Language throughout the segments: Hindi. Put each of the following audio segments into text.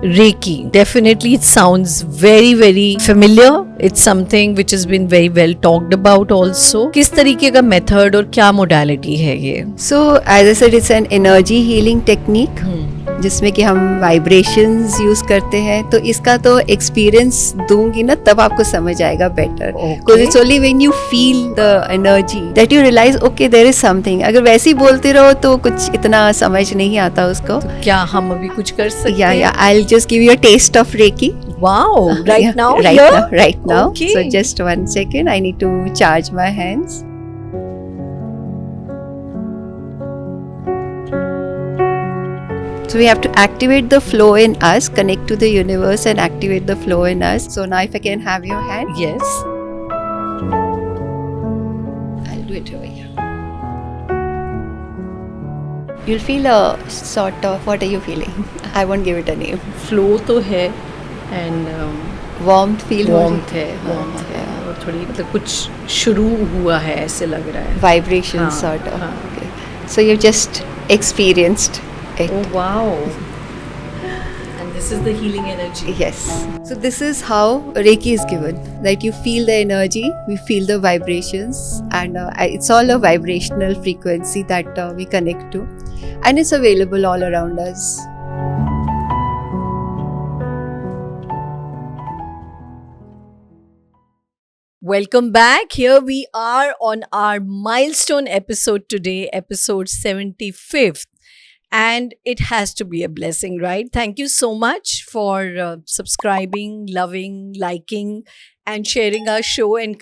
Reiki. Definitely, it sounds very, very familiar. It's something which has been very well talked about also. किस तरीके का method और क्या modality है ये? So, as I said, it's an energy healing technique जिसमें कि हम वाइब्रेशंस यूज करते हैं. तो इसका तो एक्सपीरियंस दूंगी ना, तब आपको समझ आएगा better. Because it's only when you feel the energy that you realise okay there is something. अगर वैसे ही बोलते रहो तो कुछ इतना समझ नहीं आता उसको. तो क्या हम अभी कुछ कर सकते हैं? या I will just give you a taste of reiki. Wow, right now? Right now. Okay. So just 1 second, I need to charge my hands. So we have to activate the flow in us, connect to the universe and activate the flow in us. So now if I can have your hand. Yes. I'll do it over here. You'll feel a sort of, what are you feeling? I won't give it a name. Flow तो है and Warmth feel warmth है और थोड़ी मतलब कुछ शुरू हुआ है ऐसे लग रहा है. vibration हाँ, sort of. हाँ. Okay. So you've just experienced it. Oh wow. And this is the healing energy. Yes. So this is how Reiki is given. That you feel the energy, we feel the vibrations, and it's all a vibrational frequency that we connect to, and it's available all around us. Welcome back. Here we are on our milestone episode today, episode 75th. And it has to be a blessing, right? Thank you so much for subscribing, loving, liking, and sharing our show and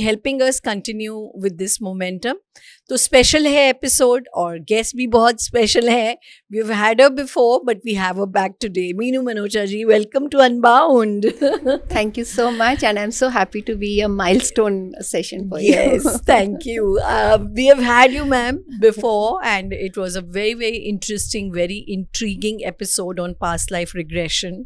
helping us continue with this momentum. तो special है episode और guest भी बहुत special है. We've had her before, but we have her back today. Meenu Manocha ji, welcome to Unbound. Thank you so much, and I'm so happy to be a milestone session for you. Yes, thank you. We have had you, ma'am, before, and it was a very, very interesting, very intriguing episode on past life regression.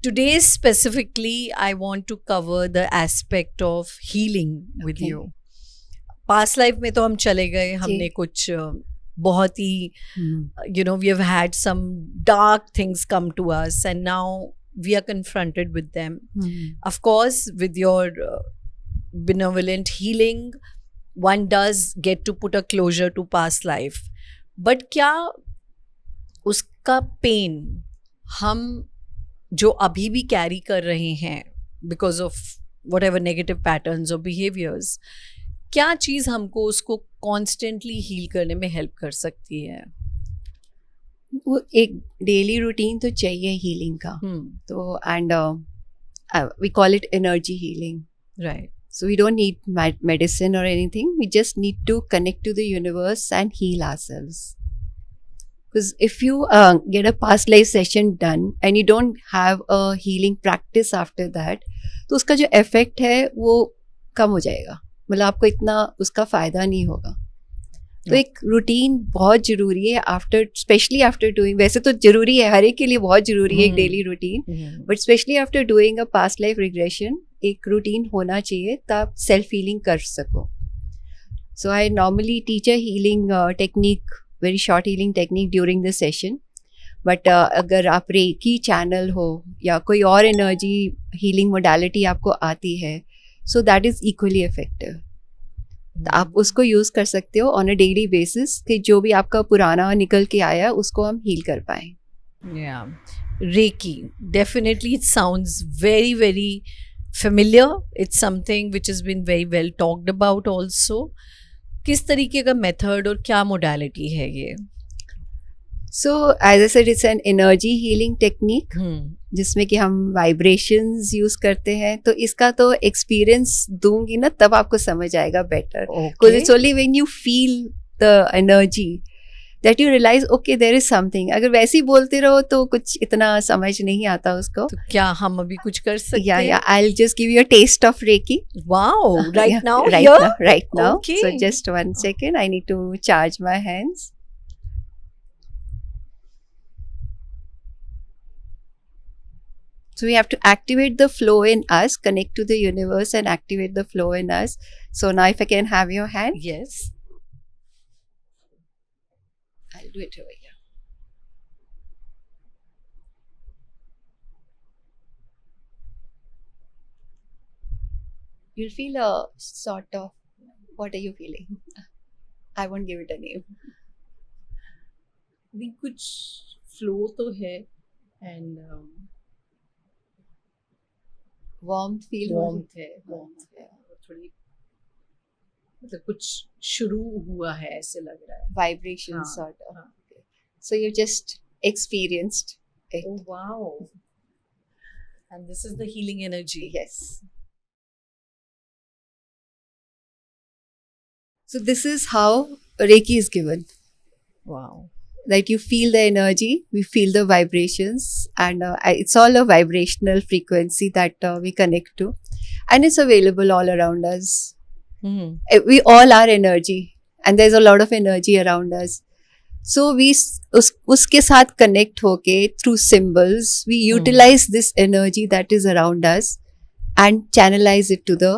Today, specifically, I want to cover the aspect of healing with Okay. you. Past life में तो हम चले गए, हमने कुछ बहुत ही, we have had some dark things come to us, and now we are confronted with them. Of course, with your benevolent healing, one does get to put a closure to past life. But क्या उसका pain हम जो अभी भी कैरी कर रहे हैं because of what ever negative patterns और बिहेवियर्स, क्या चीज़ हमको उसको कॉन्स्टेंटली हील करने में हेल्प कर सकती है? वो एक डेली रूटीन तो चाहिए हीलिंग का. तो and we call it energy healing. Right. So we don't need medicine or anything. We just need to connect to the universe and heal ourselves. Because if you get a past life session done and you don't have a healing practice after that, तो उसका जो effect है वो कम हो जाएगा. मतलब आपको इतना उसका फ़ायदा नहीं होगा. तो एक रूटीन बहुत ज़रूरी है आफ्टर, स्पेशली आफ्टर डूइंग. वैसे तो ज़रूरी है, हर एक के लिए बहुत ज़रूरी है एक daily routine, but specially after doing a past life regression एक रूटीन होना चाहिए तब आप सेल्फ हीलिंग कर सको. So I normally teach a healing technique, very short healing technique during the session. But अगर आप रेकी चैनल हो या कोई और एनर्जी हीलिंग मोडालिटी आपको आती है, so that is equally effective. तो आप उसको यूज़ कर सकते हो ऑन अ डेली बेसिस कि जो भी आपका पुराना निकल के आया उसको हम हील कर पाएँ. Yeah. Reiki. Definitely, it sounds very, very familiar. It's something which has been very well talked about also. किस तरीके का मेथड और क्या मोडालिटी है ये? So as I said, it's an energy healing technique जिसमें कि हम वाइब्रेशंस यूज करते हैं. तो इसका तो एक्सपीरियंस दूंगी ना, तब आपको समझ आएगा better. Because it's only when you feel the energy that you realise okay there is something. अगर वैसे ही बोलते रहो तो कुछ इतना समझ नहीं आता उसको. तो क्या हम अभी कुछ कर सकते हैं? या I will just give you a taste of reiki. Wow, right now? Right now. Okay. So just 1 second, I need to charge my hands. So we have to activate the flow in us, connect to the universe and activate the flow in us. So now if I can have your hand. Yes. I'll do it over here. you'll feel a sort of, what are you feeling? I won't give it a name. भी कुछ फ्लो तो है एंड Warmth feel हो रही वार्मथ है थोड़ी मतलब कुछ शुरू हुआ है ऐसे लग रहा है vibration हाँ, sort of. हाँ. So you just experienced it. Oh wow. And this is the healing energy. Yes. So this is how Reiki is given. Wow. That you feel the energy, we feel the vibrations, and it's all a vibrational frequency that we connect to, and it's available all around us. We all are energy, and there's a lot of energy around us. So we uske saath connect hoke through symbols. We utilize this energy that is around us and channelize it to the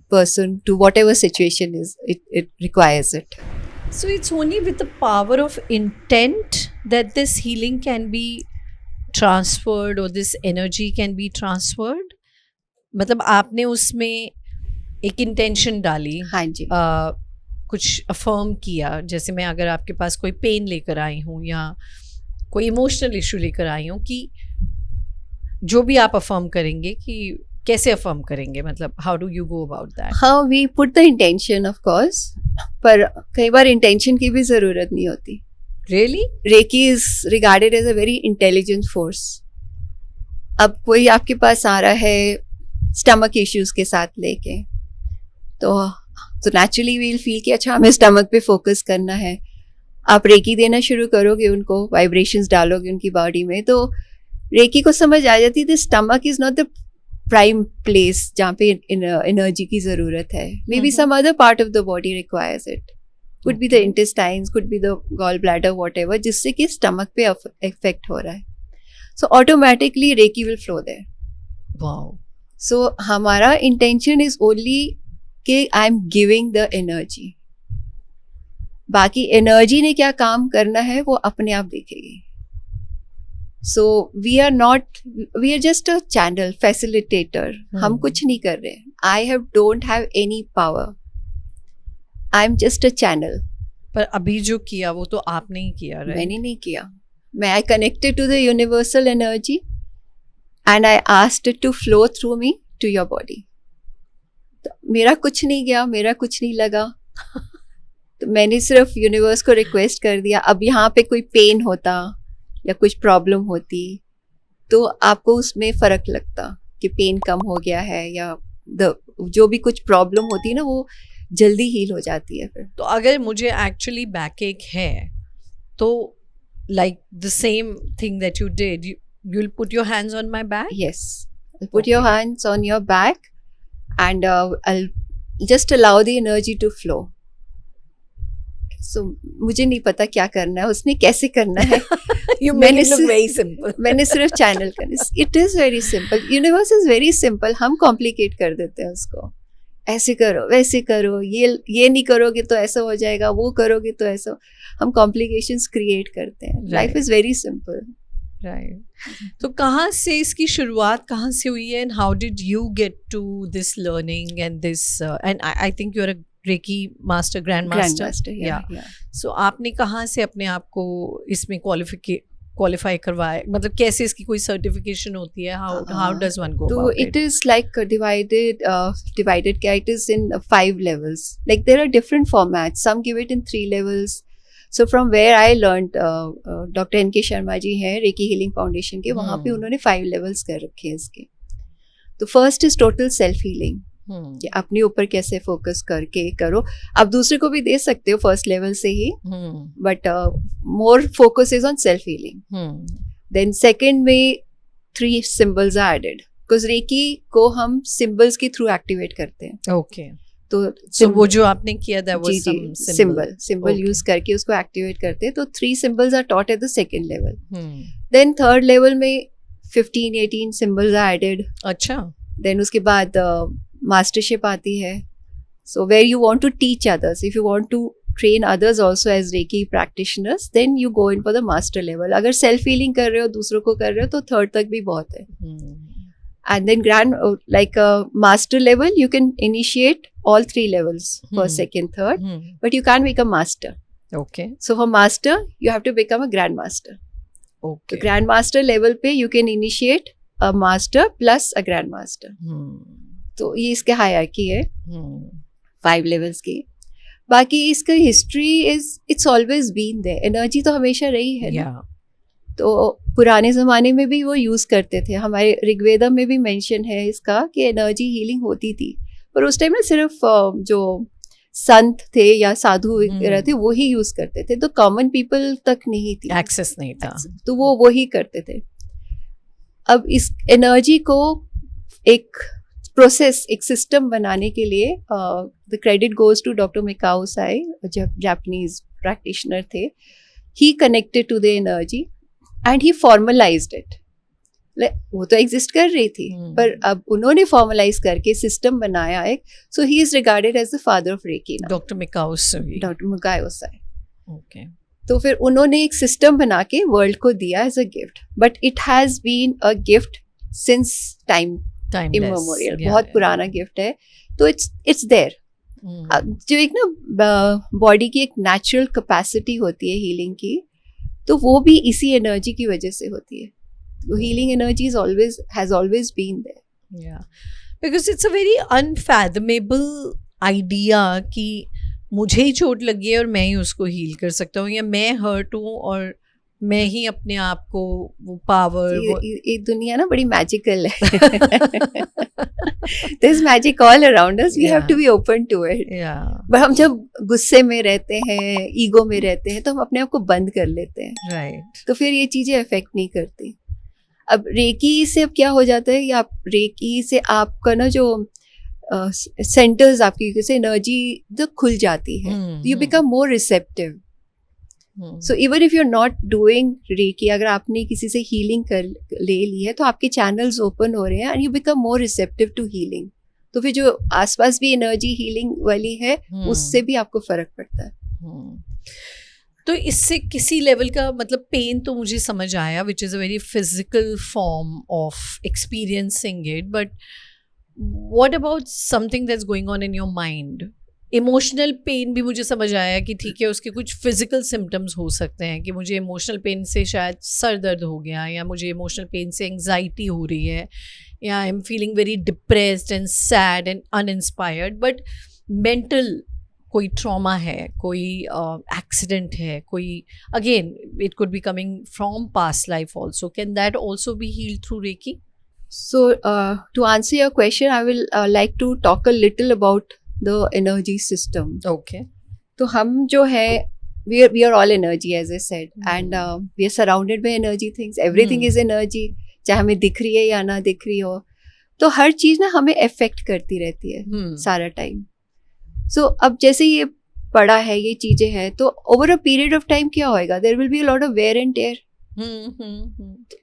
person, to whatever situation is it requires it. So it's only with the power of intent that this healing can be transferred or this energy can be transferred. मतलब आपने उसमें एक इंटेंशन डाली हाँ जी. कुछ अफर्म किया जैसे मैं अगर आपके पास कोई पेन लेकर आई हूँ या कोई इमोशनल इशू लेकर आई हूँ कि जो भी आप अफर्म करेंगे कि कैसे अफर्म करेंगे मतलब how do you go about that हाँ we put the intention of course पर कई बार इंटेंशन की भी जरूरत नहीं होती really reiki is regarded as a very intelligent force अब कोई आपके पास आ रहा है स्टमक इश्यूज के साथ लेके तो नेचुरली वील फील कि अच्छा हमें स्टमक पे फोकस करना है आप रेकी देना शुरू करोगे उनको वाइब्रेशंस डालोगे उनकी बॉडी में तो रेकी को समझ आ जाती है stomach is not the prime place जहाँ पे एनर्जी की जरूरत है maybe some other part of the body requires it could be the intestines could be the gall bladder whatever जिससे कि स्टमक पे इफेक्ट हो रहा है so automatically reiki will flow there wow so हमारा इंटेंशन इज ओनली कि I am giving the energy बाकी एनर्जी ने क्या काम करना है वो अपने आप देखेगी so we are just a channel facilitator हम कुछ नहीं कर रहे I don't have any power I am just a channel पर अभी जो किया वो तो आपने ही किया right? मैंने नहीं किया मैं I connected to the universal energy and I asked it to flow through me to your body मेरा कुछ नहीं गया मेरा कुछ नहीं लगा तो मैंने सिर्फ यूनिवर्स को रिक्वेस्ट कर दिया अब यहाँ पे कोई पेन होता या कुछ प्रॉब्लम होती तो आपको उसमें फ़र्क लगता कि पेन कम हो गया है या जो भी कुछ प्रॉब्लम होती है ना वो जल्दी हील हो जाती है फिर तो अगर मुझे एक्चुअली बैक एक है तो like the same thing that you did you will put your hands on my back yes put your hands on your back and I'll just allow the energy to flow. So मुझे नहीं पता क्या करना है उसने कैसे करना है You make it look very simple. मैंने सिर्फ चैनल करना it is very simple. Universe is very simple. हम complicate कर देते हैं उसको ऐसे करो वैसे करो ये नहीं करोगे तो ऐसा हो जाएगा वो करोगे तो ऐसा हम complications create करते हैं Life is very simple. Right तो कहाँ से इसकी शुरुआत कहाँ से हुई है and how did you get to this learning and this and I think you are a reiki master grand master या सो आपने कहाँ से अपने आप को इसमें क्वालिफाई करवाया मतलब कैसे इसकी कोई सर्टिफिकेशन होती है हाउ डज वन गो तो इट इज लाइक डिवाइडेड क्या it is in 5 levels like there are different formats some give it in 3 levels. So from where I learned, Dr. N.K. Sharma जी हैं रेकी हीलिंग फाउंडेशन के वहाँ पे उन्होंने 5 levels कर रखे हैं इसके तो first is total self healing कि अपने ऊपर कैसे फोकस करके करो आप दूसरे को भी दे सकते हो फर्स्ट लेवल से ही but more focus is on self healing then second में 3 symbols are added because reiki को हम सिम्बल्स के थ्रू एक्टिवेट करते हैं ओके तो वो जो आपने किया था वो सिंबल यूज करके उसको एक्टिवेट करते हैं तो 3 symbols are taught at the second level. Then third level में 15-18 symbols are added. अच्छा. Then उसके बाद mastership आती है. So where you want to teach others, if you want to train others also as Reiki practitioners, then you go in for the master level. अगर self healing कर रहे हो दूसरों को कर रहे हो तो third तक भी बहुत है. And then like a master level, you can initiate all 3 levels, first, second, third, but you can't become master. Okay. So for master, you have to become a grandmaster. Okay. So grandmaster level पे you can initiate a master plus a grandmaster. तो ये इसके हायरार्की है 5 levels की. बाकी इसका history it's always been there. Energy तो हमेशा रही है ना. तो पुराने ज़माने में भी वो यूज़ करते थे. हमारे ऋग्वेदा में भी मेंशन है इसका कि एनर्जी हीलिंग होती थी. पर उस टाइम में सिर्फ जो संत थे या साधु वगैरह थे वो ही यूज़ करते थे. तो कॉमन पीपल तक नहीं थी, एक्सेस नहीं था. तो वो ही करते थे. अब इस एनर्जी को एक प्रोसेस, एक सिस्टम बनाने के लिए the credit goes to doctor Mikao Usui, जब जापानीज प्रैक्टिशनर थे. He connected to the energy and he formalised it. वो तो एग्जिस्ट कर रही थी, पर अब उन्होंने फॉर्मलाइज करके सिस्टम बनाया एक. So he is regarded as the father of reiki, doctor Mikao Usui. Okay. तो फिर उन्होंने एक सिस्टम बना के वर्ल्ड को दिया as a gift. But it has been a gift since time immemorial. बहुत पुराना गिफ्ट है. तो इट्स देयर. जो एक ना बॉडी की एक नेचुरल कैपेसिटी होती है हीलिंग की, तो वो भी इसी एनर्जी की वजह से होती है. तो healing energy has always been there. Yeah, because it's a very unfathomable idea कि मुझे ही चोट लगी है और मैं ही उसको हील कर सकता हूँ, या मैं हर्ट हूँ और मैं ही अपने आप को वो पावर. ये दुनिया ना बड़ी मैजिकल है. There's magic all around us. We have to be open to it. Yeah. But हम जब गुस्से में रहते हैं, ईगो में रहते हैं, तो हम अपने आप को बंद कर लेते हैं. Right. तो फिर ये चीजें अफेक्ट नहीं करती. अब रेकी से अब क्या हो जाता है, या रेकी से आपका ना जो सेंटर्स आपकी जैसे एनर्जी जो खुल जाती है, you become more receptive. So even if you are not doing reiki, अगर आपने किसी से हीलिंग कर ले ली है, तो आपके चैनल्स ओपन हो रहे हैं and you become more receptive to healing. तो फिर जो आसपास भी एनर्जी हीलिंग वाली है, उससे भी आपको फर्क पड़ता है. तो इससे किसी लेवल का मतलब पेन तो मुझे समझ आया, which is a very physical form of experiencing it. But what about something that's going on in your mind? Emotional pain भी मुझे समझ आया कि ठीक है, उसके कुछ फिजिकल सिम्टम्स हो सकते हैं कि मुझे इमोशनल पेन से शायद सर दर्द हो गया, या मुझे इमोशनल पेन से एंग्जाइटी हो रही है, या I am feeling very depressed and sad and uninspired. But mental कोई ट्रॉमा है, कोई एक्सीडेंट है, कोई again it could be coming from past life also, can that also be healed through reiki? So to answer your question, I will like to talk a little about the energy system. Okay. तो हम जो है, we are all energy, as I said, and we are surrounded by energy things. Everything is energy, चाहे हमें दिख रही है या ना दिख रही हो. तो हर चीज़ ना हमें अफेक्ट करती रहती है सारा टाइम. सो अब जैसे ये पड़ा है, ये चीज़ें हैं, तो over a period of time क्या होएगा, there will be a lot of wear and tear.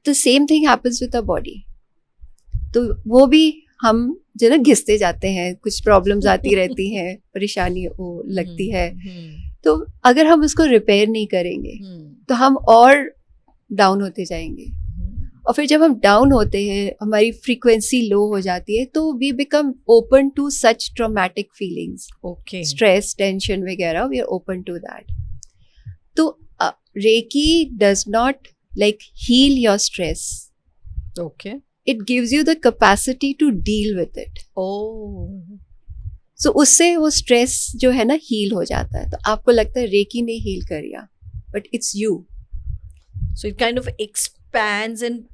The same thing happens with a body. तो वो भी हम जो ना घिसते जाते हैं, कुछ प्रॉब्लम्स आती रहती हैं, परेशानी वो लगती है. तो अगर हम उसको रिपेयर नहीं करेंगे तो हम और डाउन होते जाएंगे. और फिर जब हम डाउन होते हैं, हमारी फ्रीक्वेंसी लो हो जाती है, तो we become open to such traumatic feelings. Okay. Stress, tension वगैरह, we are open to that. तो reiki does not like heal your stress. Okay. It gives you the capacity to deal with it. Oh. So उससे वो स्ट्रेस जो है ना हील हो जाता है. तो आपको लगता है रेकी ने हील कर दिया, but it's you. So it kind of expands and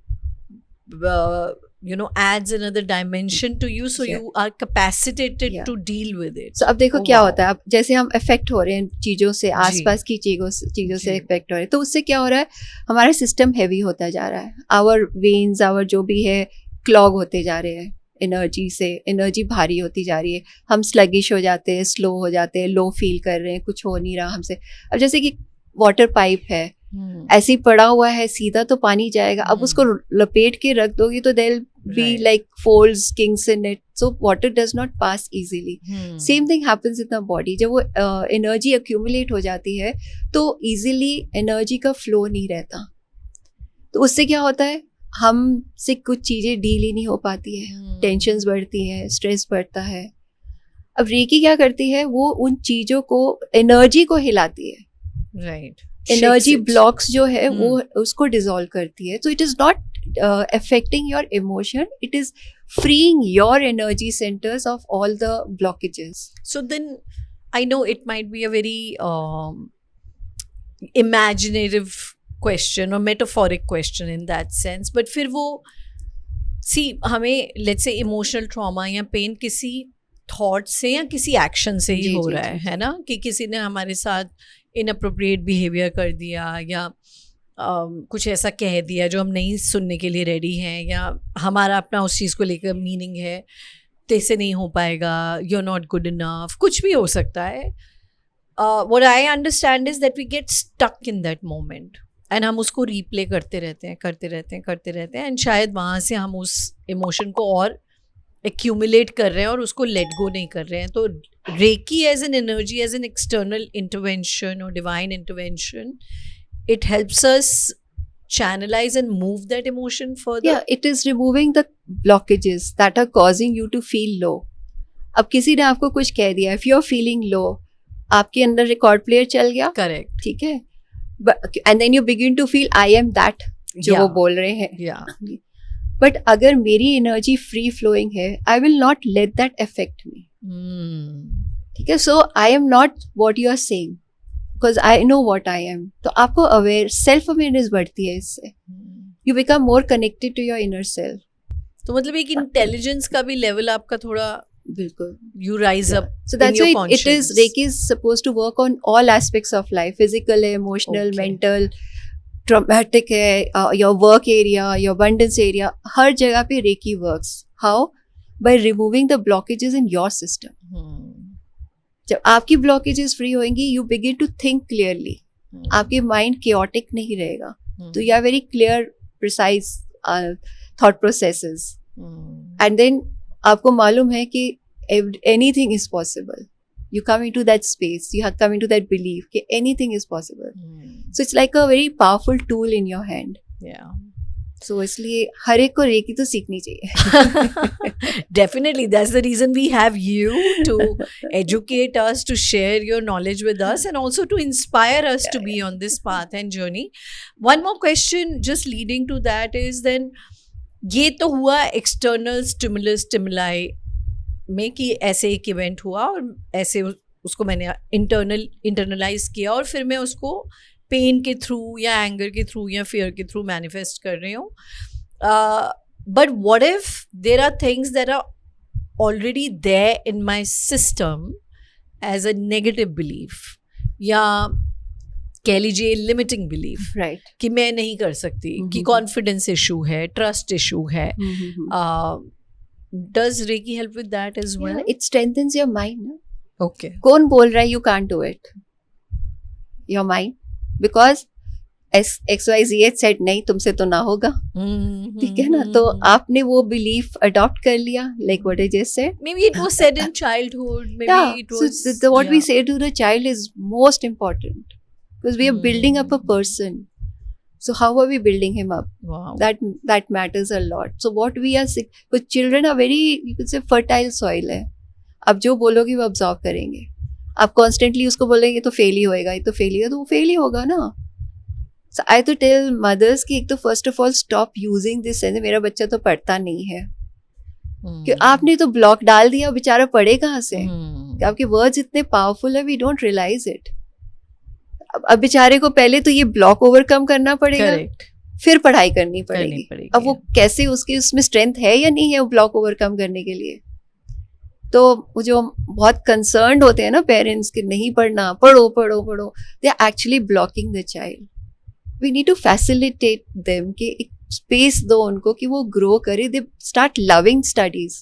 adds another dimension to you, so you are capacitated to deal with it. So अब देखो क्या होता है. अब जैसे हम अफेक्ट हो रहे हैं चीज़ों से, आसपास की चीज़ों से अफेक्ट हो रहे हैं, तो उससे क्या हो रहा है, हमारा सिस्टम हैवी होता जा रहा है. आवर वेन्स, आवर जो भी है, क्लॉग होते जा रहे हैं एनर्जी से. एनर्जी भारी होती जा रही है. हम स्लगिश हो जाते हैं, स्लो हो जाते हैं, लो फील कर रहे हैं, कुछ हो नहीं रहा हमसे. अब जैसे कि वाटर पाइप है, ऐसे ही पड़ा हुआ है, सीधा तो पानी जाएगा. अब उसको लपेट के रख दोगी तो there be like folds, kinks in it. So water does not pass easily. Same thing happens in the body. जब वो एनर्जी अक्यूमुलेट हो जाती है, तो इजीली एनर्जी का फ्लो नहीं रहता. तो उससे क्या होता है, हमसे कुछ चीज़ें डील ही नहीं हो पाती है, टेंशन्स बढ़ती है, स्ट्रेस बढ़ता है. अब रेकी क्या करती है, वो उन चीज़ों को, एनर्जी को हिलाती है. राइट. एनर्जी ब्लॉक्स जो है वो उसको डिसॉल्व करती है. So it is not affecting your emotion, it is freeing your energy centers of all the blockages. So then I know it might be a very imaginative question or metaphoric question in that sense, but फिर वो see हमें let's say emotional trauma या pain किसी थॉट से या किसी एक्शन से ही हो रहा है ना, कि किसी ने हमारे साथ इनअप्रोप्रिएट बिहेवियर कर दिया या कुछ ऐसा कह दिया जो हम नहीं सुनने के लिए रेडी हैं, या हमारा अपना उस चीज़ को लेकर मीनिंग है तेरे नहीं हो पाएगा, you are not good enough, कुछ भी हो सकता है. What I understand is that we get stuck in that moment and हम उसको रीप्ले करते रहते हैं एंड शायद वहाँ से हम उस इमोशन को और एक्यूमुलेट कर रहे हैं और उसको लेट गो नहीं कर रहे हैं. तो reiki as an energy, as an external intervention और divine intervention, it helps us channelize and move that emotion further. Yeah, it is removing the blockages that are causing you to feel low. अब किसी ने आपको कुछ कह दिया, if you are feeling low, आपके अंदर रिकॉर्ड प्लेयर चल गया. Correct. ठीक है. And then you begin to feel I am that जो वो बोल रहे हैं. Yeah. But अगर मेरी एनर्जी फ्री फ्लोइंग है, I will not let that affect me. ठीक है. So I am not what you are saying. Because I know what I am. तो आपको अवेयर, सेल्फ अवेयरनेस बढ़ती है इससे. You become more connected to your inner self. तो मतलब एक इंटेलिजेंस का भी लेवल आपका थोड़ा, बिल्कुल, you rise up. So that's in your why it is, Reiki is supposed to work on all aspects of life. Physical, emotional, mental, traumatic है, your work area, your abundance area, हर जगह पे Reiki works. How? By removing the blockages in your system. जब आपकी ब्लॉकेजेस फ्री होंगी, you begin to think clearly. आपकी माइंड केओटिक नहीं रहेगा. तो you are very clear, precise thought processes. And then आपको मालूम है कि anything is possible. You come into that space, you come into that belief कि anything is possible. So it's like a very powerful tool in your hand. So इसलिए हर एक को रेकी तो सीखनी चाहिए. Definitely, that's the reason we have you to educate us, to share your knowledge with us, and also to inspire us to be on this path and journey. One more question just leading to that is then, ये तो हुआ external stimuli में कि ऐसे एक इवेंट हुआ और ऐसे उसको मैंने internalize किया और फिर मैं उसको पेन के थ्रू या एंगर के थ्रू या फियर के थ्रू मैनिफेस्ट कर रही हूँ. But what if there are things that are already there in my system as a negative belief, या कह लीजिए लिमिटिंग बिलीफ, राइट, कि मैं नहीं कर सकती, कि कॉन्फिडेंस इशू है, ट्रस्ट इशू है. Does reiki help with that as well? It strengthens your mind. Okay. कौन बोल रहा है you can't do it? Your mind. Because XYZ said नहीं, तुमसे तो ना होगा. ठीक है ना. तो आपने वो बिलीफ अडॉप्ट कर लिया, like what I just said. Maybe it was said in childhood. Maybe it was. So what we say to the child is most important, because we are building up a person. So how are we building him up? Wow. That matters a lot. So what we are, because children are very, you could say, fertile soil है. आप जो बोलोगे वो ऑब्जर्व करेंगे. आप कॉन्स्टेंटली उसको बोलेंगे तो फेल ही होएगा, ये तो फेल ही है, तो वो फेल ही होगा ना. सो आई तो टेल मदर्स कि एक तो first of all stop using this sense, मेरा बच्चा तो पढ़ता नहीं है. कि आपने तो ब्लॉक डाल दिया, बेचारा पढ़े कहाँ से? आपके वर्ड्स इतने पावरफुल है, वी डोंट रियलाइज इट. अब बेचारे को पहले तो ये ब्लॉक ओवरकम करना पड़ेगा. Correct. फिर पढ़ाई करनी पड़ेगी. अब वो कैसे, उसकी उसमें स्ट्रेंथ है या नहीं है वो ब्लॉक ओवरकम करने के लिए? तो वो जो बहुत कंसर्न्ड होते हैं ना पेरेंट्स कि नहीं पढ़ना, पढ़ो पढ़ो पढ़ो, they are actually blocking the child. We need to facilitate them कि एक स्पेस दो उनको कि वो ग्रो करे, दे स्टार्ट लविंग स्टडीज.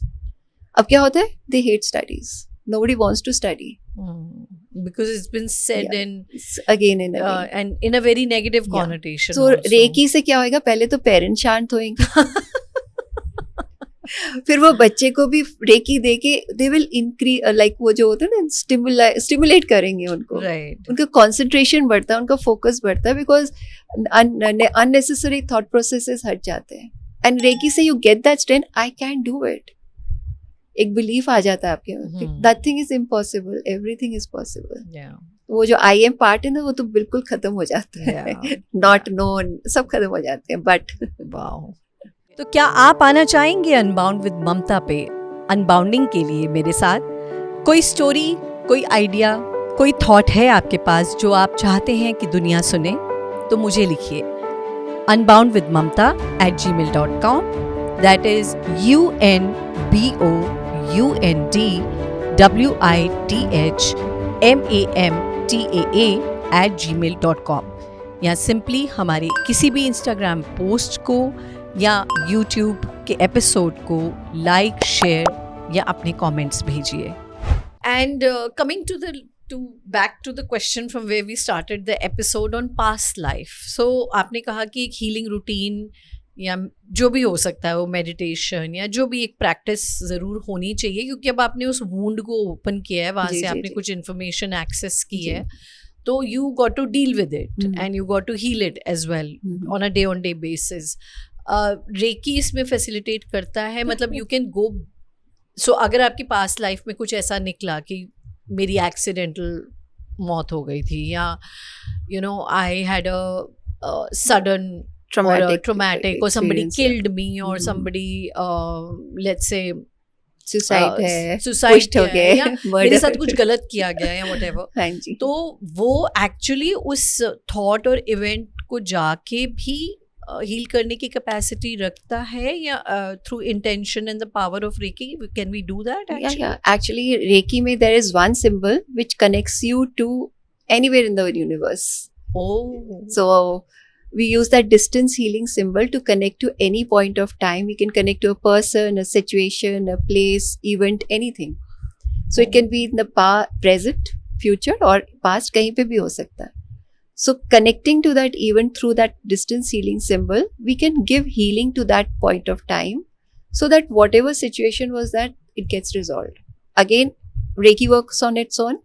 अब क्या होता है, they hate studies. Nobody wants to study because it's been said in again and again and in a very negative connotation. So reiki से क्या होएगा, पहले तो पेरेंट्स शांत होएंगे. फिर वो बच्चे को भी रेकी देके दे विल इंक्रीज, लाइक वो जो होता है ना, स्टिमुलेट करेंगे उनको. Right. उनका कंसंट्रेशन बढ़ता है, उनका फोकस बढ़ता है, बिकॉज अननेसेसरी थॉट प्रोसेसेस हट जाते हैं. And Reiki से you get that strength, I can do it. एक belief आ जाता है आपके, nothing is impossible, everything is possible. Yeah. वो जो I am part है ना, वो तो बिल्कुल खत्म हो जाता है. Not known, सब खत्म हो जाते हैं. But wow. तो क्या आप आना चाहेंगे अनबाउंड विद ममता पे अनबाउंडिंग के लिए मेरे साथ? कोई स्टोरी, कोई आइडिया, कोई थॉट है आपके पास जो आप चाहते हैं कि दुनिया सुने, तो मुझे लिखिए unboundwithmamta@gmail.com. That is unboundwithmamtaa@gmail.com. या सिंपली हमारे किसी भी इंस्टाग्राम पोस्ट को या यूट्यूब के एपिसोड को लाइक, शेयर या अपने कमेंट्स भेजिए. And coming to back to the question from where we started the episode on past life. So आपने कहा कि एक हीलिंग रूटीन या जो भी हो सकता है, वो मेडिटेशन या जो भी एक प्रैक्टिस ज़रूर होनी चाहिए, क्योंकि अब आपने उस वूंड को ओपन किया है, वहाँ से आपने कुछ इन्फॉर्मेशन एक्सेस की है, तो you got to deal with it and you got to heal it as well on a day on day basis. Reiki इसमें फैसिलिटेट करता है, मतलब यू कैन गो. सो अगर आपकी पास्ट लाइफ में कुछ ऐसा निकला कि मेरी एक्सीडेंटल मौत हो गई थी, या you know I had a sudden traumatic or somebody killed me or somebody let's say suicide हो गया या मेरे साथ कुछ गलत किया गया या whatever, तो वो एक्चुअली उस थॉट और इवेंट को जाके भी हील करने की कैपेसिटी रखता है, या through intention and the power of reiki can we do that? Actually reiki में there is one symbol which connects you to anywhere in the universe. So we use that distance healing symbol to connect to any point of time. We can connect to a person, a situation, a place, event, anything. So it can be in the present, future or past, kahin pe bhi ho sakta hai. So connecting to that event through that distance healing symbol, we can give healing to that point of time so that whatever situation was that, it gets resolved. Again, Reiki works on its own.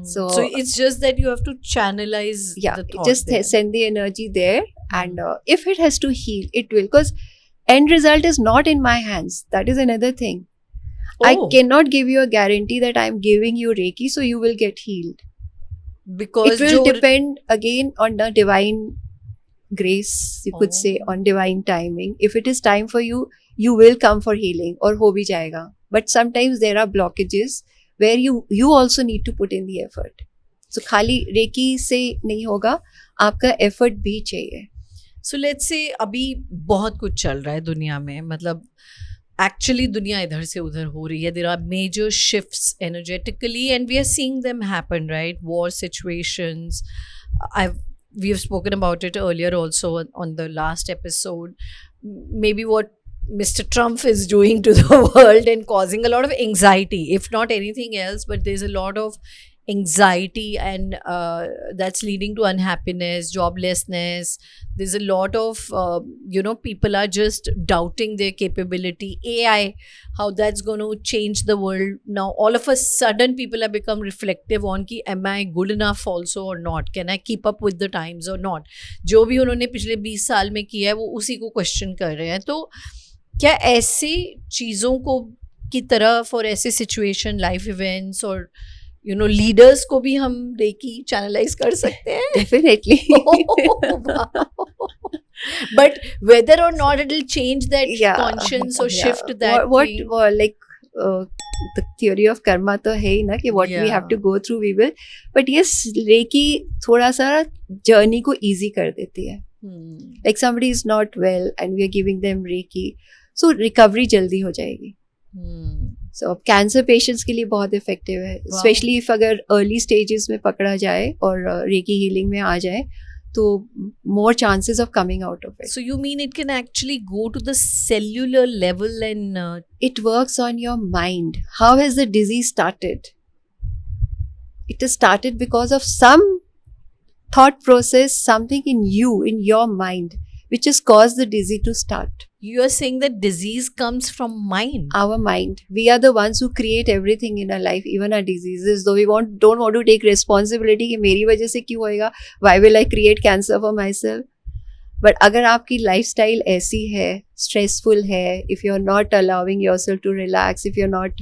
So it's just that you have to channelize the thought just there. Send the energy there, and if it has to heal, it will, because end result is not in my hands. That is another thing. I cannot give you a guarantee that I am giving you Reiki so you will get healed, because it will depend again on the divine grace, you could say, on divine timing. If it is time for you, you will come for healing or ho bhi jayega. But sometimes there are blockages where you also need to put in the effort. So खाली रेकी से नहीं होगा, आपका effort भी चाहिए. So let's say अभी बहुत कुछ चल रहा है दुनिया में, मतलब actually दुनिया इधर से उधर हो रही है. There are major shifts energetically and we are seeing them happen, right? War situations. We have spoken about it earlier also on the last episode. Maybe what Mr. Trump is doing to the world and causing a lot of anxiety, if not anything else, but there's a lot of anxiety and that's leading to unhappiness, joblessness. There's a lot of people are just doubting their capability. AI, how that's going to change the world. Now all of a sudden people have become reflective on ki am I good enough also or not, can I keep up with the times or not. जो भी उन्होंने पिछले 20 साल में किया है वो उसी को क्वेश्चन कर रहे हैं. तो क्या ऐसी चीज़ों को की तरफ और ऐसे सिचुएशन, लाइफ इवेंट्स और लीडर्स को भी हम रेकी चैनलाइज कर सकते हैं? Definitely. But whether or not it will change that conscious और shift that what like the theory of karma तो है ही ना कि what we have to go through we will, but yes, reiki थोड़ा सा जर्नी को इजी कर देती है. Like somebody is not well and we are giving them reiki, so recovery जल्दी हो जाएगी. So कैंसर पेशेंट्स के लिए बहुत इफेक्टिव है, स्पेशली इफ अगर अर्ली स्टेजेस में पकड़ा जाए और रेकी हीलिंग में आ जाए तो more chances of coming out of it. So you mean it can actually go to the cellular level and it works on your mind. How has the disease started? It has started because of some thought process, something in you, in your mind, which has caused the disease to start. You are saying that disease comes from mind? Our mind. We are the ones who create everything in our life, even our diseases. Though we don't want to take responsibility कि मेरी वजह से क्यों होएगा? Why will I create cancer for myself? But अगर आपकी लाइफस्टाइल ऐसी है, स्ट्रेसफुल है, if you are not allowing yourself to relax, if you are not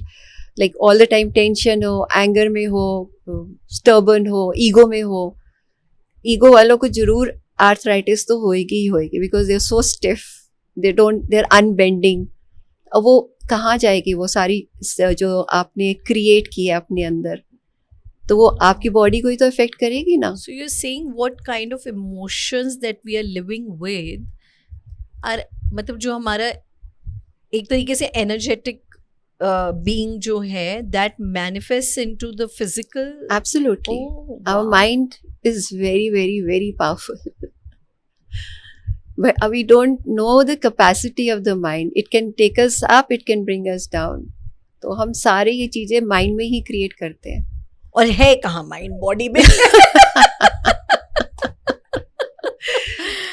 like all the time tension हो, एंगर में हो, स्टर्बन हो, ईगो में हो, ईगो वालों को जरूर आर्थराइटिस तो होएगी ही होएगी, because they are so stiff, they are unbending. अब वो कहाँ जाएगी वो सारी जो आपने क्रिएट की है अपने अंदर, तो वो आपकी बॉडी को ही तो इफेक्ट करेगी ना. So you're saying what kind of emotions that we are living with are, मतलब जो हमारा एक तरीके से energetic being जो है, that manifests into the physical. Absolutely. Oh, Our wow. mind is very, very, very powerful. But we don't know the capacity of the mind. It can take us up, it can bring us down. तो हम सारे ये चीजें माइंड में ही क्रिएट करते हैं. और है कहाँ माइंड बॉडी में?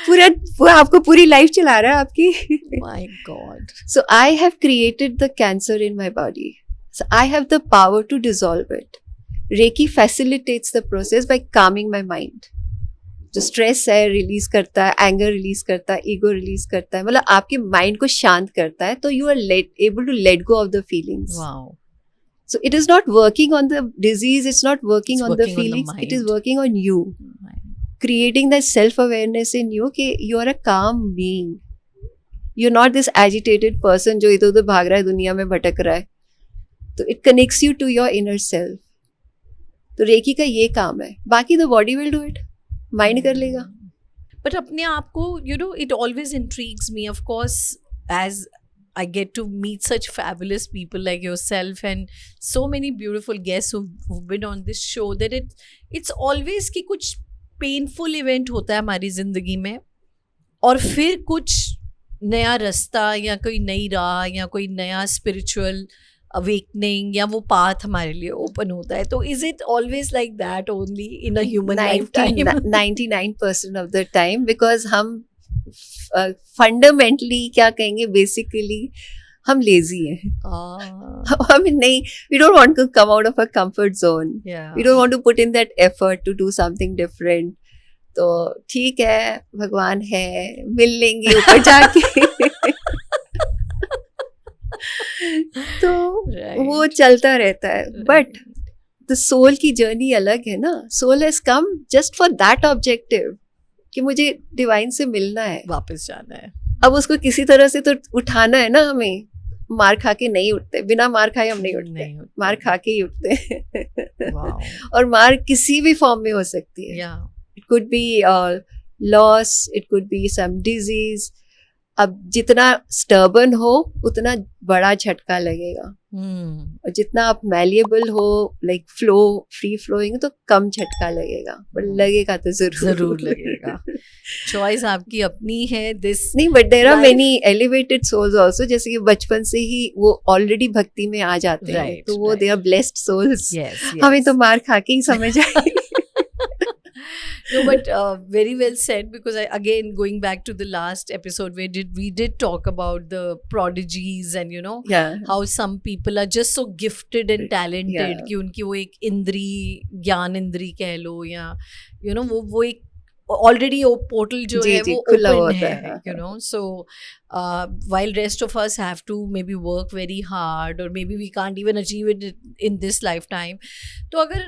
पूरा आपको पूरी लाइफ चला रहा है आपकी. My God. So I have created the cancer in my body. So I have the power to dissolve it. Reiki facilitates the process by calming my mind. जो स्ट्रेस है रिलीज करता है, एंगर रिलीज करता है, ईगो रिलीज करता है, मतलब आपके माइंड को शांत करता है, तो you are able to let go of the feelings. Wow. So it is not working on the disease, it's not working It's on the working on the feelings, it is mind. working on you. Creating that self-awareness in you कि you are a calm being. You're not this agitated person जो इधर उधर भाग रहा है, दुनिया में भटक रहा है. तो it connects you to your inner self. तो रेकी का ये काम है, बाकी the body will do it. Mind कर लेगा. But अपने आप को, you know, it always intrigues me, of course, as I get to meet such fabulous people like yourself and so many beautiful guests who've been on this show, that it's always कि कुछ painful event होता है हमारी ज़िंदगी में, और फिर कुछ नया रास्ता या कोई नई राह या कोई नया spiritual awakening या वो path हमारे लिए open होता है. तो is it always like that only in a human lifetime? 99% of the time, because हम फंडामेंटली क्या कहेंगे, बेसिकली हम लेजी हैं. हम नहीं, we don't want to come out of a comfort zone, we don't want to put in that effort to do something different. तो ठीक है, भगवान है, मिल लेंगे ऊपर जाके. तो वो चलता रहता है. बट द सोल की जर्नी अलग है ना. Soul has come just for that objective कि मुझे डिवाइन से मिलना है, वापस जाना है. अब उसको किसी तरह से तो उठाना है ना. हमें मार खा के नहीं उठते, बिना मार खाए हम नहीं उठते, मार खा के ही उठते हैं. और मार किसी भी फॉर्म में हो सकती है. It could be loss, it could be some disease. अब जितना स्टर्बन हो उतना बड़ा झटका लगेगा, और जितना आप मैलिएबल हो, लाइक फ्लो, फ्री फ्लोइंग, तो कम झटका लगेगा, पर लगेगा तो जरूर लगेगा. चॉइस आपकी अपनी है. दिस नहीं, but there are many elevated souls also, जैसे कि बचपन से ही वो ऑलरेडी भक्ति में आ जाते हैं, तो वो दे आर ब्लेस्ड सोल्स. हमें तो मार खा के ही समझ आए. No, but very well said, because again going back to the last episode where we did talk about the prodigies and, you know, how some people are just so gifted and talented कि उनकी वो एक इंद्री, ज्ञान इंद्री कह लो, या you know वो एक already वो portal जो है वो open है, you know. So while rest of us have to maybe work very hard, or maybe we can't even achieve it in this lifetime. तो अगर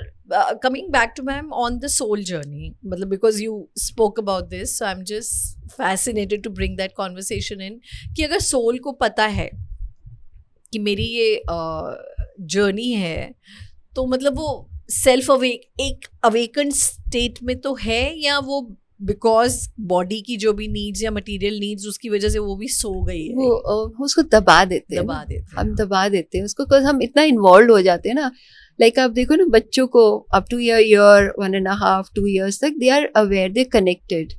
coming back to ma'am on the soul journey, मतलब because you spoke about this, so I'm just fascinated to bring that conversation in, कि अगर soul को पता है कि मेरी ये journey है, तो मतलब वो सेल्फ एक अवेकन स्टेट में तो है, या वो बिकॉज बॉडी की जो भी नीड्स या मटेरियल नीड्स उसकी वजह से वो भी सो गई है? वो उसको दबा देते हैं, हम दबा देते हैं उसको, बिकॉज हम इतना इन्वॉल्व हो जाते हैं ना. लाइक आप देखो ना, बच्चों को अप टू ईयर 1.5 2 years तक they are aware, they are connected,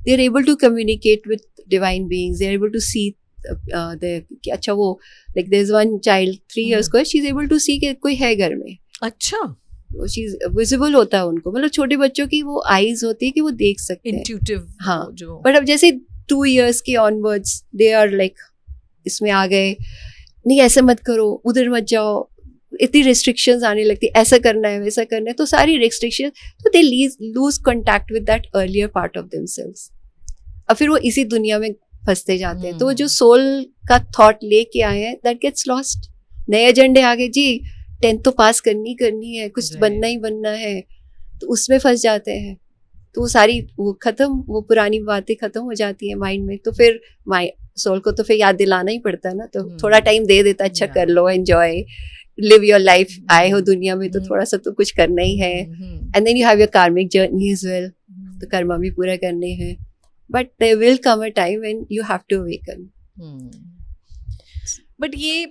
they are able to communicate with divine beings, they are able to see. अच्छा, वो like there is one child 3 years को, she is able to see कि कोई है घर में. अच्छा, चीज विजिबल होता है उनको, मतलब छोटे बच्चों की वो आईज होती है कि वो देख सकते हैं, इंट्यूटिव. हाँ, बट अब जैसे 2 years के ऑनवर्ड्स दे आर लाइक इसमें आ गए, नहीं ऐसे मत करो, उधर मत जाओ, इतनी रिस्ट्रिक्शंस आने लगती, ऐसा करना है वैसा करना है, तो सारी रिस्ट्रिक्शन, तो they lose contact with that earlier part of themselves. और फिर वो इसी दुनिया में फंसते जाते हैं। तो वो जो सोल का थॉट लेके आए हैं दैट गेट्स लॉस्ट। नए एजेंडे आ गए जी, 10th तो पास करनी है, कुछ बनना ही बनना है, तो उसमें फंस जाते हैं। तो वो सारी वो खत्म, वो पुरानी बातें खत्म हो जाती है माइंड में। तो फिर सोल को तो फिर याद दिलाना ही पड़ता है ना, तो थोड़ा टाइम दे देता, अच्छा कर लो, एंजॉय, लिव योर लाइफ, आए हो दुनिया में तो थोड़ा सा तो कुछ करना ही है। And then you have your karmic journey as well, तो कर्मा भी पूरा करने हैं, but there will come a time when you have to awaken. But ये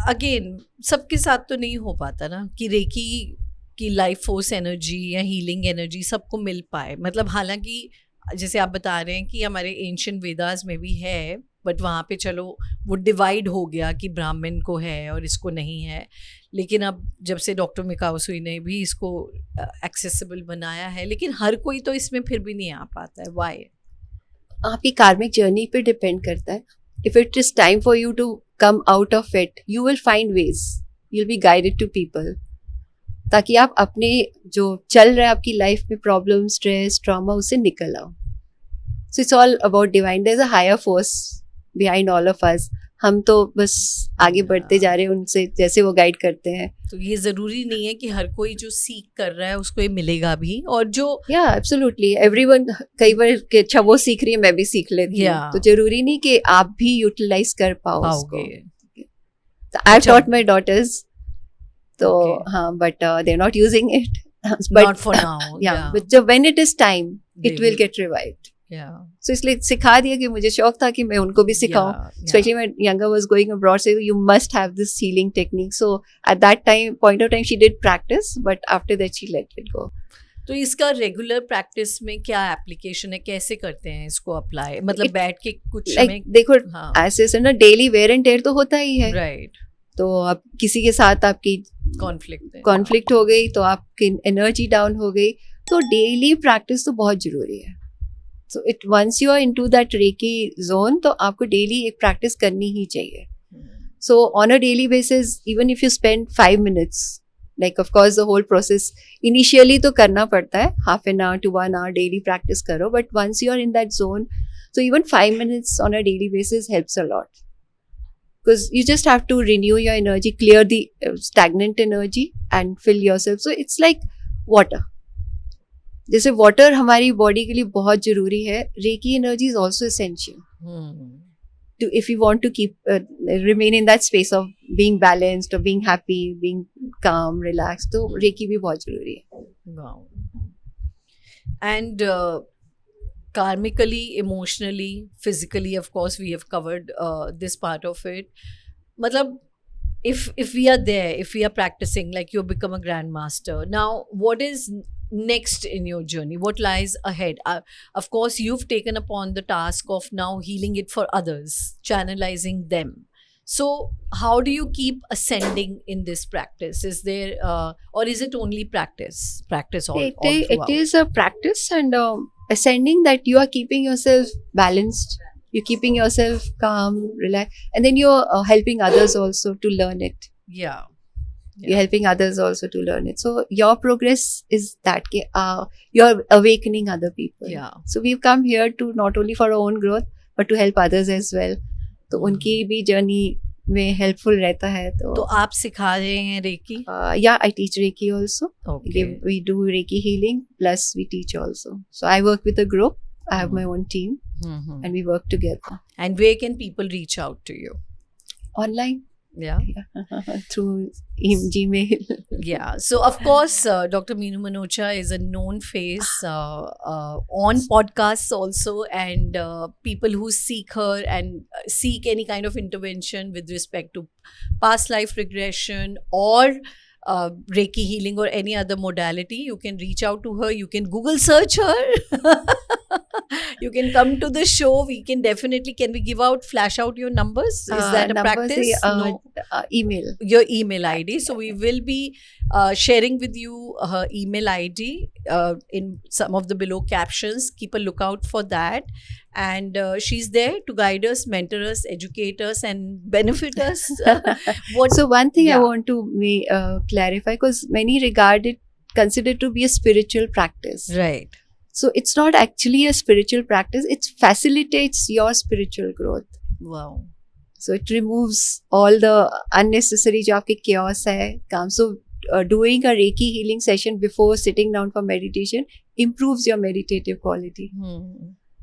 अगेन सबके साथ तो नहीं हो पाता ना कि रेकी की लाइफ फोर्स एनर्जी या हीलिंग एनर्जी सबको मिल पाए। मतलब हालांकि जैसे आप बता रहे हैं कि हमारे एंशियंट वेदास में भी है, बट वहाँ पे चलो वो डिवाइड हो गया कि ब्राह्मण को है और इसको नहीं है। लेकिन अब जब से डॉक्टर मिकाओ सुई ने भी इसको एक्सेसिबल बनाया है, लेकिन हर कोई तो इसमें फिर भी नहीं आ पाता है। वाई? आपकी कार्मिक जर्नी पे डिपेंड करता है। If it is time for you to come out of it, you will find ways, you will be guided to people, ताकि आप अपने जो चल रहा है आपकी लाइफ में प्रॉब्लम, स्ट्रेस, ट्रॉमा, उससे निकल आओ। So it's all about divine, there is a higher force behind all of us. हम तो बस आगे बढ़ते जा रहे हैं उनसे, जैसे वो गाइड करते हैं। तो ये जरूरी नहीं है कि हर कोई जो सीख कर रहा है उसको ये मिलेगा भी, और जो एब्सोल्युटली एवरीवन, कई बार कि अच्छा वो सीख रही है मैं भी सीख लेती हूँ, तो जरूरी नहीं कि आप भी यूटिलाइज कर पाओगे। I have taught my daughters, तो हाँ, but they are not using it, not for now. But जब when it is time it will get revived. So इसलिए सिखा दिया कि मुझे शौक था कि मैं उनको भी सिखाऊं, especially when younger was going abroad, so you must have this healing technique. So at that point of time she did practice, but after that she let it go. तो इसका रेगुलर प्रैक्टिस में क्या एप्लीकेशन है, कैसे करते हैं इसको अप्लाई? मतलब बैठ के कुछ में देखो, ऐसे ना डेली वेयर एंड टेयर तो होता ही है, राइट? तो अब किसी के साथ आपकी कॉन्फ्लिक्ट हो गई, तो आपकी एनर्जी डाउन हो गई, तो डेली प्रैक्टिस तो बहुत जरूरी है। So it once you are into that Reiki zone, तो आपको डेली एक प्रैक्टिस करनी ही चाहिए। So on a daily basis, even if you spend 5 minutes, like of course the whole process initially तो करना पड़ता है, half an hour to 1 hour daily practice करो, but once you are in that zone, so even 5 minutes on a daily basis helps a lot, because you just have to renew your energy, clear the stagnant energy and fill yourself. So it's like water. जैसे वाटर हमारी बॉडी के लिए बहुत जरूरी है, reiki energy is also essential to, if you want to keep remain in that space of being balanced और being happy, being calm, relax, तो रेकी भी बहुत जरूरी है। And karmically, emotionally, physically, of course we have covered this part of it. Matlab, if we are there, if we are practicing, like you become a grandmaster, now what is next in your journey? What lies ahead? Of course you've taken upon the task of now healing it for others, channelizing them. So how do you keep ascending in this practice? Is there or is it only practice all throughout? It is a practice and ascending, that you are keeping yourself balanced, you're keeping yourself calm, relaxed, and then you're helping others also to learn it. You're helping others also to learn it. So your progress is that you're awakening other people. So we've come here to not only for our own growth but to help others as well. तो उनकी भी जर्नी में हेल्पफुल रहता है। तो आप सिखा रहे हैं recce? Yeah, I teach Reiki also. Okay. We do Reiki healing plus we teach also. So I work with a group. I have my own team, and we work together. And where can people reach out to you? Online. Through Gmail. So of course Dr. Meenu Manocha is a known face on podcasts also, and people who seek her and seek any kind of intervention with respect to past life regression or Reiki healing or any other modality, you can reach out to her. You can Google search her. You can come to the show. We can definitely, can we give out, flash out your numbers? Is that a practice? No. Email. Your email ID. So we will be sharing with you her email ID in some of the below captions. Keep a lookout for that. And she's there to guide us, mentor us, educate us, and benefit us. So one thing I want to clarify, because many consider it to be a spiritual practice. Right. So it's not actually a spiritual practice, it facilitates your spiritual growth. Wow. So it removes all the unnecessary जो आपके chaos है काम. So doing a Reiki healing session before sitting down for meditation improves your meditative quality.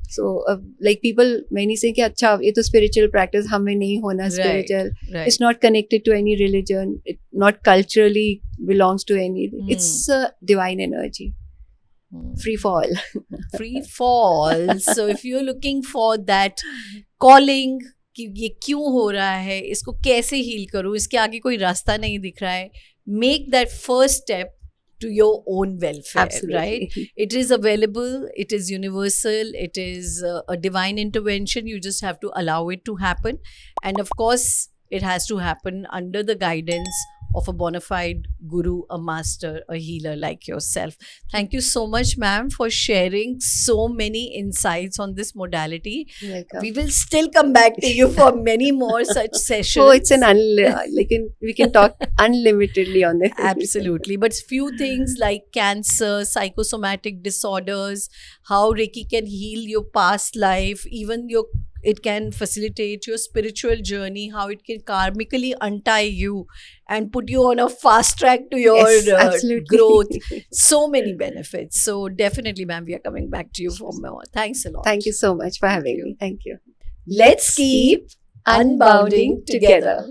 So like people many say कि अच्छा ये तो spiritual practice हमें नहीं होना spiritual. Right. It's not connected to any religion. It not culturally belongs to anything. It's divine energy. Free fall. Free fall. So if you're looking for that calling कि ये क्यों हो रहा है, इसको कैसे हील करूँ, इसके आगे कोई रास्ता नहीं दिख रहा है, make that first step to your own welfare. Absolutely. Right? It is available, it is universal, it is a divine intervention. You just have to allow it to happen. And of course, it has to happen under the guidance of a bona fide guru, a master, a healer like yourself. Thank you so much, ma'am, for sharing so many insights on this modality. Welcome. We will still come back to you for many more such sessions. Oh, it's an we can talk unlimitedly on this. Absolutely. But few things like cancer, psychosomatic disorders, how Reiki can heal your past life, even it can facilitate your spiritual journey, how it can karmically untie you and put you on a fast track to your growth. So many benefits. So definitely, ma'am, we are coming back to you for more. Thanks a lot. Thank you so much for having me. Thank you. Let's keep unbounding together.